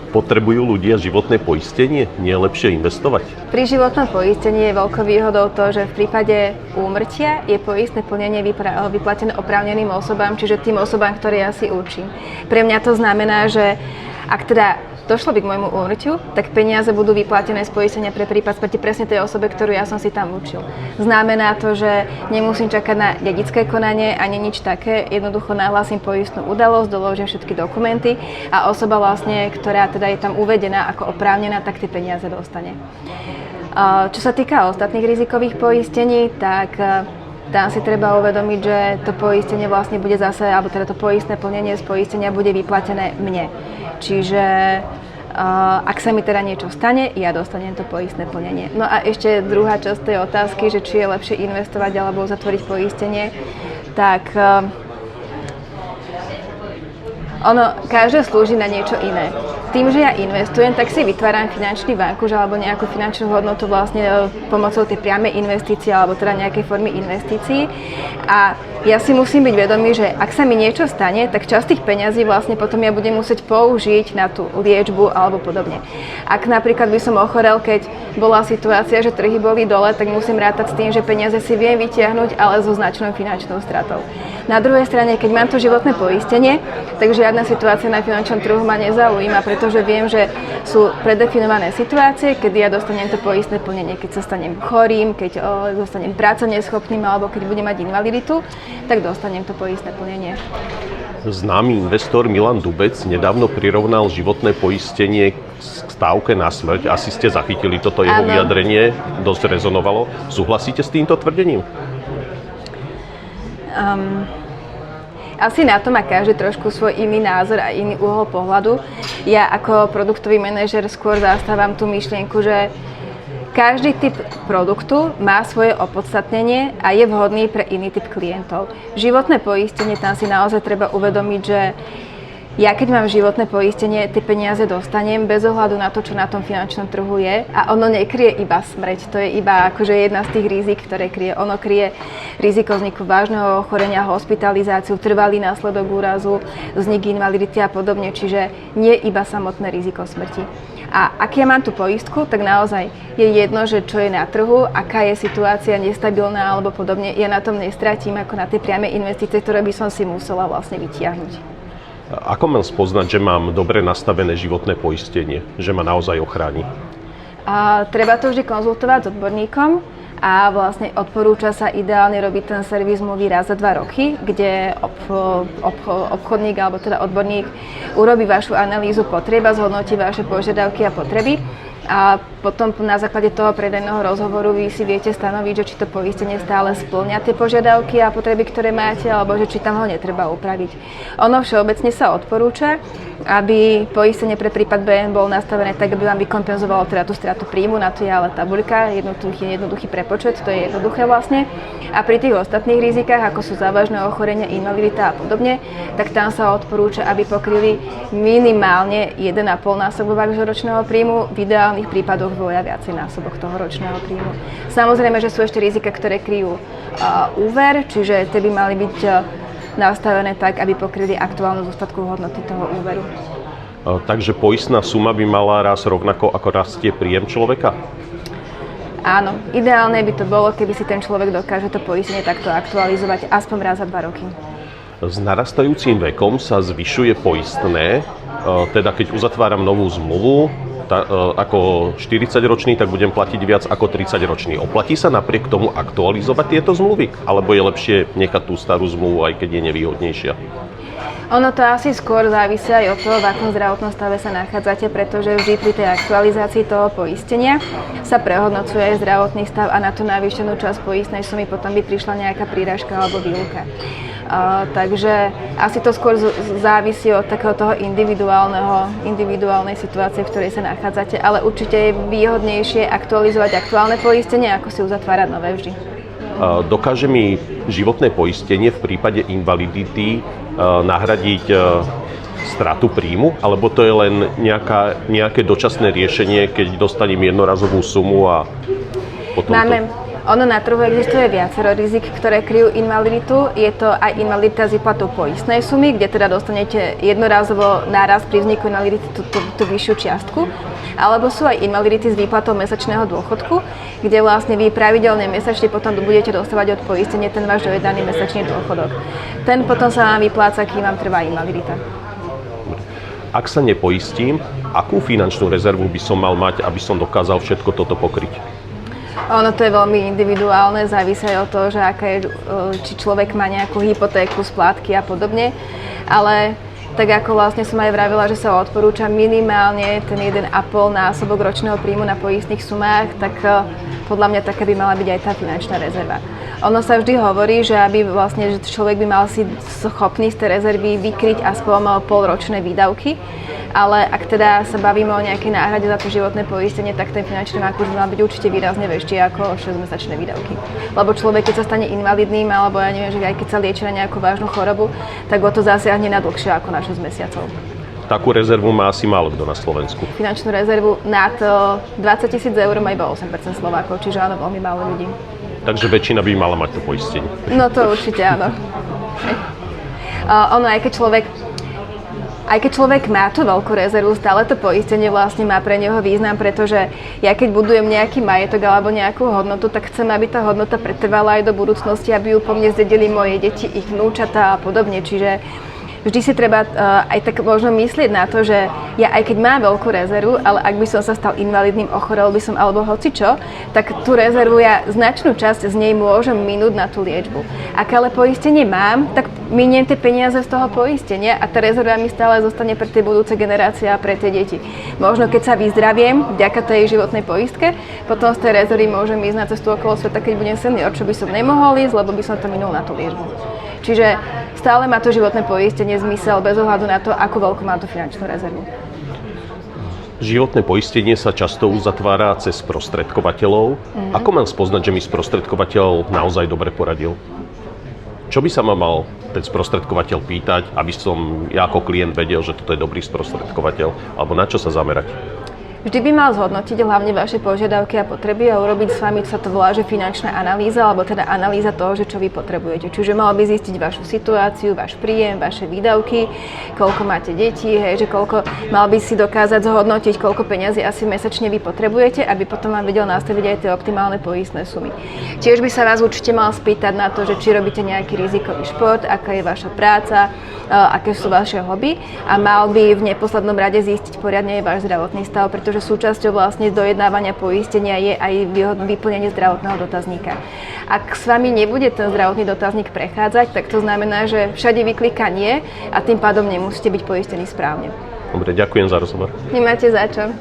Potrebujú ľudia životné poistenie? Nie je lepšie investovať? Pri životnom poistení je veľkou výhodou to, že v prípade úmrtia je poistné plnenie vyplatené oprávneným osobám, čiže tým osobám, ktoré ja si určím. Pre mňa to znamená, že ak teda došlo by k môjmu úmrtiu, tak peniaze budú vyplatené z poistenia pre prípad smrti presne tej osobe, ktorú ja som si tam určil. Znamená to, že nemusím čakať na dedičské konanie ani nič také, jednoducho nahlásim poistnú udalosť, doložím všetky dokumenty a osoba vlastne, ktorá teda je tam uvedená ako oprávnená, tak tie peniaze dostane. Čo sa týka ostatných rizikových poistení, tak tam si treba uvedomiť, že to poistenie vlastne bude zase, alebo teda to poistné plnenie z poistenia bude vyplatené mne. Čiže ak sa mi teda niečo stane, ja dostanem to poistné plnenie. No a ešte druhá časť tej otázky, že či je lepšie investovať alebo zatvoriť poistenie, tak každé slúži na niečo iné. Tým, že ja investujem, tak si vytváram finančný vankúš alebo nejakú finančnú hodnotu vlastne pomocou tej priamej investície alebo teda nejakej formy investícií. A ja si musím byť vedomý, že ak sa mi niečo stane, tak časť tých peňazí vlastne potom ja budem musieť použiť na tú liečbu alebo podobne. Ak napríklad by som ochorel, keď bola situácia, že trhy boli dole, tak musím rátať s tým, že peniaze si viem vytiahnuť, ale so značnou finančnou stratou. Na druhej strane, keď mám to životné poistenie, tak žiadna situácia na finančnom trhu ma nezaujíma, pretože viem, že sú predefinované situácie, kedy ja dostanem to poistné plnenie, keď sa stanem chorým, keď dostanem praconeschopným alebo keď budem mať invaliditu, tak dostanem to poistné plnenie. Známy investor Milan Dubec nedávno prirovnal životné poistenie k stávke na smrť. Asi ste zachytili toto jeho vyjadrenie, dosť rezonovalo. Súhlasíte s týmto tvrdením? Asi na to má každý trošku svoj iný názor a iný uhol pohľadu. Ja ako produktový manažer skôr zastávam tú myšlienku, že každý typ produktu má svoje opodstatnenie a je vhodný pre iný typ klientov. Životné poistenie, tam si naozaj treba uvedomiť, že ja keď mám životné poistenie, tie peniaze dostanem bez ohľadu na to, čo na tom finančnom trhu je a ono nekryje iba smrť. To je iba akože jedna z tých rizik, ktoré kryje. Ono kryje riziko vzniku vážneho ochorenia, hospitalizáciu, trvalý následok úrazu, vznik invalidity a podobne, čiže nie iba samotné riziko smrti. A ak ja mám tú poistku, tak naozaj je jedno, že čo je na trhu, aká je situácia nestabilná alebo podobne, ja na tom nestratím ako na tie priame investície, ktoré by som si musela vlastne vytiahnuť. Ako mám spoznať, že mám dobre nastavené životné poistenie, že ma naozaj ochráni? Treba to vždy konzultovať s odborníkom a vlastne odporúča sa ideálne robiť ten servis zmluvy raz za 2 roky, kde obchodník alebo teda odborník urobí vašu analýzu potrieb a zhodnotí vaše požiadavky a potreby. A potom na základe toho predajného rozhovoru vy si viete stanoviť, že či to poistenie stále spĺňa tie požiadavky a potreby, ktoré máte, alebo že či tam ho netreba upraviť. Ono všeobecne sa odporúča, aby poistenie pre prípad BN bolo nastavené tak, aby vám vykompenzovalo teda tú stratu príjmu, na to je ale tabuľka, jednoduchý prepočet, to je jednoduché vlastne. A pri tých ostatných rizikách, ako sú závažné ochorenia, invalidita a podobne, tak tam sa odporúča, aby pokryli minimálne 1,5 násobok vášho ročného príjmu, v ideálnych prípadoch dvoja viacej násobok toho ročného príjmu. Samozrejme, že sú ešte rizika, ktoré kryjú úver, čiže tie by mali byť nastavené tak, aby pokryli aktuálnu zostatkovú hodnotu toho úveru. Takže poistná suma by mala raz rovnako ako rastie príjem človeka? Áno, ideálne by to bolo, keby si ten človek dokáže to poistenie takto aktualizovať aspoň raz za 2 roky. S narastajúcim vekom sa zvyšuje poistné, teda keď uzatváram novú zmluvu, ako 40-ročný, tak budem platiť viac ako 30-ročný. Oplatí sa napriek tomu aktualizovať tieto zmluvy? Alebo je lepšie nechať tú starú zmluvu, aj keď je nevýhodnejšia? Ono to asi skôr závisí aj od toho, v akom zdravotnom stave sa nachádzate, pretože vždy pri tej aktualizácii toho poistenia sa prehodnocuje aj zdravotný stav a na tú navýšenú časť poistnej sumy potom by prišla nejaká prírážka alebo výluka. Takže asi to skôr závisí od takého toho individuálnej situácie, v ktorej sa nachádzate, ale určite je výhodnejšie aktualizovať aktuálne poistenie, ako si uzatvárať nové vždy. Dokáže mi životné poistenie v prípade invalidity nahradiť stratu príjmu? Alebo to je len nejaké dočasné riešenie, keď dostanem jednorazovú sumu a potom Ono na trhu existuje viacero rizik, ktoré kryjú invaliditu. Je to aj invalidita s výplatou poistnej sumy, kde teda dostanete jednorázovo náraz pri vzniku invalidity tú vyššiu čiastku. Alebo sú aj invalidity s výplatou mesačného dôchodku, kde vlastne vy pravidelne mesačne potom budete dostávať od poistenia ten váš dojednaný mesačný dôchodok. Ten potom sa vám vypláca, kým vám trvá invalidita. Ak sa nepoistím, akú finančnú rezervu by som mal mať, aby som dokázal všetko toto pokryť? Ono to je veľmi individuálne, závisí aj od toho, že či človek má nejakú hypotéku, splátky a podobne, ale tak ako vlastne som aj vravila, že sa odporúča minimálne ten 1,5 násobok ročného príjmu na poistných sumách, tak podľa mňa taká by mala byť aj tá finančná rezerva. Ono sa vždy hovorí, že aby vlastne že človek by mal si schopný z tej rezervy vykryť aspoň polročné výdavky, ale ak teda sa bavíme o nejakej náhrade za to životné poistenie, tak ten finančný náklad by mal byť určite výrazne väčší ako 6-mesačné výdavky. Lebo človek, keď sa stane invalidným, alebo ja neviem, že aj keď sa lieči na nejakú vážnu chorobu, tak o to zasiahne na dlhšie ako na 6 mesiacov. Takú rezervu má asi málo kto na Slovensku. Finančnú rezervu nad 20 000 eur má iba 8% Slovákov, čiže áno, veľmi málo ľudí. Takže väčšina by mala mať to poistenie. No to určite áno. Ono, aj keď človek má tú veľkú rezervu, stále to poistenie vlastne má pre neho význam, pretože ja keď budujem nejaký majetok alebo nejakú hodnotu, tak chcem, aby tá hodnota pretrvala aj do budúcnosti, aby ju po mne zdedili moje deti, ich vnúčatá a podobne. Čiže vždy si treba aj tak možno myslieť na to, že ja aj keď mám veľkú rezervu, ale ak by som sa stal invalidným, ochorel by som alebo hocičo, tak tú rezervu ja značnú časť z nej môžem minúť na tú liečbu. Ak ale poistenie mám, tak miniem tie peniaze z toho poistenia a tá rezerva mi stále zostane pre tie budúce generácie a pre tie deti. Možno keď sa vyzdraviem vďaka tej životnej poistke, potom z tej rezervy môžem ísť na cestu okolo sveta, keď budem senior, čo by som nemohol ísť, lebo by som to minul na tú liečbu. Čiže stále má to životné poistenie zmysel bez ohľadu na to, ako veľkú má tú finančnú rezervu. Životné poistenie sa často uzatvára cez sprostredkovateľov. Ako mám spoznať, že mi sprostredkovateľ naozaj dobre poradil? Čo by sa ma mal ten sprostredkovateľ pýtať, aby som ja ako klient vedel, že toto je dobrý sprostredkovateľ, alebo na čo sa zamerať? Vždy by mal zhodnotiť hlavne vaše požiadavky a potreby a urobiť s vami, čo sa to volá, že finančná analýza, alebo teda analýza toho, že čo vy potrebujete. Čiže mal by zistiť vašu situáciu, váš príjem, vaše výdavky, koľko máte detí, hej, že mal by si dokázať zhodnotiť, koľko peňazí asi mesačne vy potrebujete, aby potom vám vedel nastaviť aj tie optimálne poistné sumy. Tiež by sa vás určite mal spýtať na to, že či robíte nejaký rizikový šport, aká je vaša práca, aké sú vaše hobby a mal by v neposlednom rade zistiť poriadne aj váš zdravotný stav, pretože súčasťou vlastne dojednávania poistenia je aj vyplnenie zdravotného dotazníka. Ak s vami nebude ten zdravotný dotazník prechádzať, tak to znamená, že všade vyklika nie a tým pádom nemusíte byť poistení správne. Dobre, ďakujem za rozhovor. Nemáte za čo.